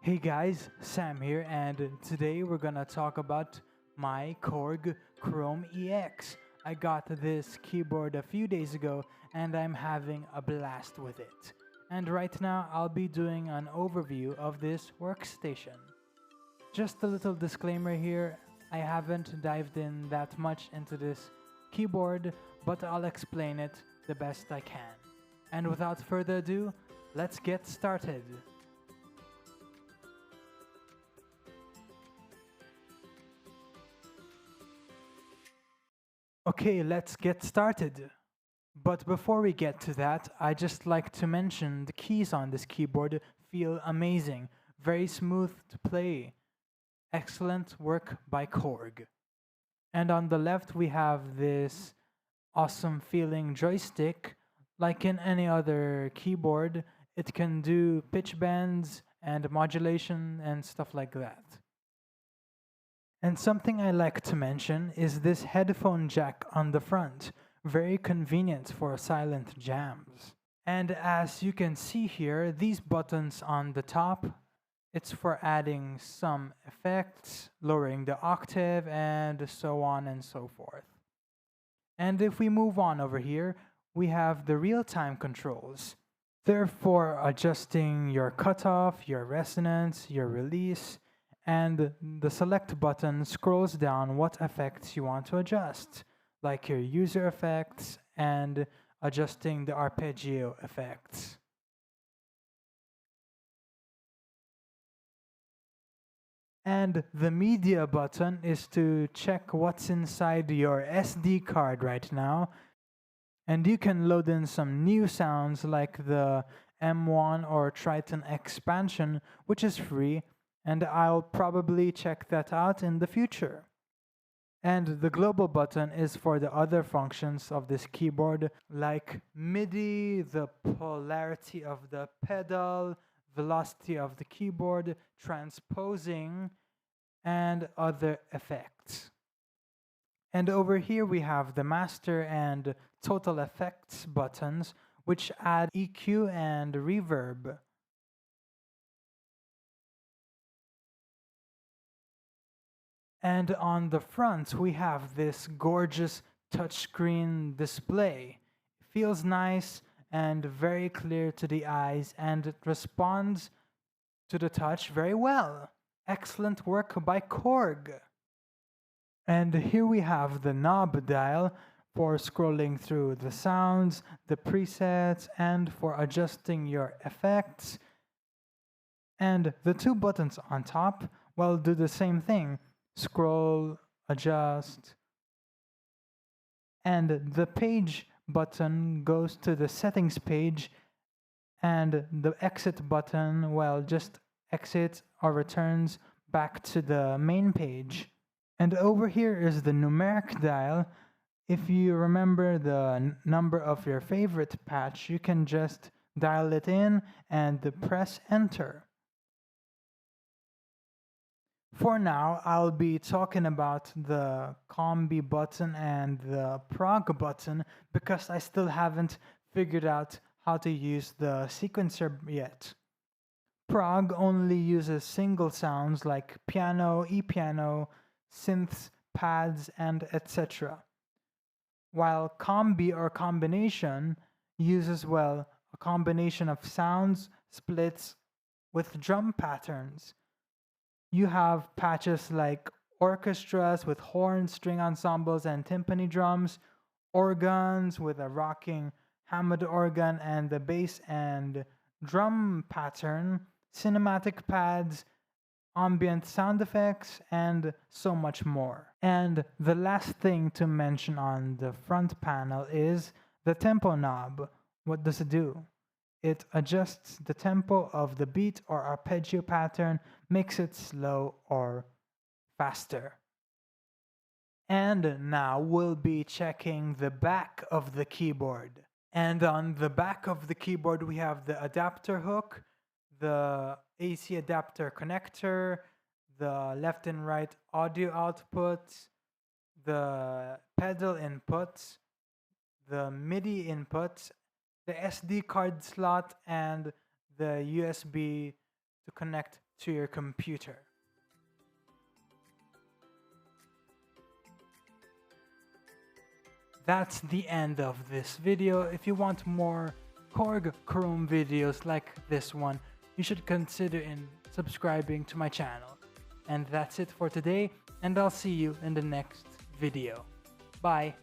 Hey guys, Sam here, and today we're gonna talk about my Korg Krome EX. I got this keyboard a few days ago and I'm having a blast with it. And right now I'll be doing an overview of this workstation. Just a little disclaimer here, I haven't dived in that much into this keyboard, but I'll explain it the best I can. And without further ado, let's get started. Okay, let's get started. But before we get to that, I just like to mention the keys on this keyboard feel amazing, very smooth to play. Excellent work by Korg. And on the left we have this awesome feeling joystick. Like in any other keyboard, it can do pitch bends and modulation and stuff like that. And something I like to mention is this headphone jack on the front, very convenient for silent jams. And as you can see here, these buttons on the top, it's for adding some effects, lowering the octave, and so on and so forth. And if we move on over here, we have the real-time controls. They're for adjusting your cutoff, your resonance, your release, and the select button scrolls down what effects you want to adjust, like your user effects and adjusting the arpeggio effects. And the media button is to check what's inside your SD card right now, and you can load in some new sounds like the M1 or Triton expansion, which is free, and I'll probably check that out in the future. And the global button is for the other functions of this keyboard, like MIDI, the polarity of the pedal, velocity of the keyboard, transposing, and other effects. And over here we have the master and total effects buttons, which add EQ and reverb. And on the front, we have this gorgeous touchscreen display. It feels nice and very clear to the eyes, and it responds to the touch very well. Excellent work by Korg. And here we have the knob dial for scrolling through the sounds, the presets, and for adjusting your effects. And the two buttons on top, well, do the same thing. Scroll, adjust, and the page button goes to the settings page, and the exit button, well, just exits or returns back to the main page. And over here is the numeric dial. If you remember the number of your favorite patch, you can just dial it in and press enter. For now, I'll be talking about the combi button and the prog button because I still haven't figured out how to use the sequencer yet. Prog only uses single sounds like piano, e-piano, synths, pads, and etc. While combi or combination uses, well, a combination of sounds, splits with drum patterns. You have patches like orchestras with horn, string ensembles, and timpani drums, organs with a rocking Hammond organ and the bass and drum pattern, cinematic pads, ambient sound effects, and so much more. And the last thing to mention on the front panel is the tempo knob. What does it do? It adjusts the tempo of the beat or arpeggio pattern, makes it slow or faster. And now we'll be checking the back of the keyboard. And on the back of the keyboard we have the adapter hook, the AC adapter connector, the left and right audio outputs, the pedal inputs, the MIDI inputs, the SD card slot, and the USB to connect to your computer. That's the end of this video. If you want more Korg Krome videos like this one, you should consider in subscribing to my channel. And that's it for today, and I'll see you in the next video. Bye!